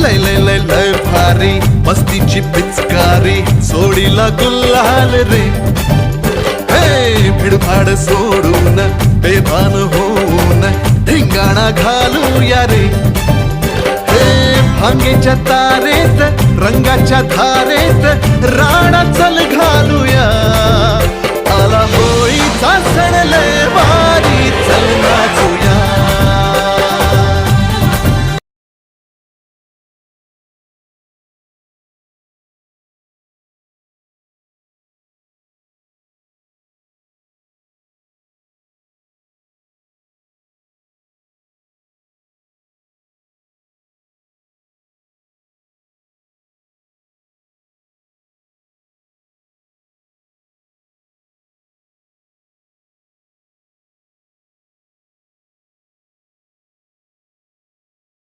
लय लय लय लय भारी मस्तीची पिचकारी सोडीला गुल्हाल रे. हे भिडभाड सोडून बेभान होऊन धिंगाणा घालूया रे. हे भांगेच्या तारेत रंगाच्या धारेत राणा चल घालूया. आला होळीचा सण लय भारी.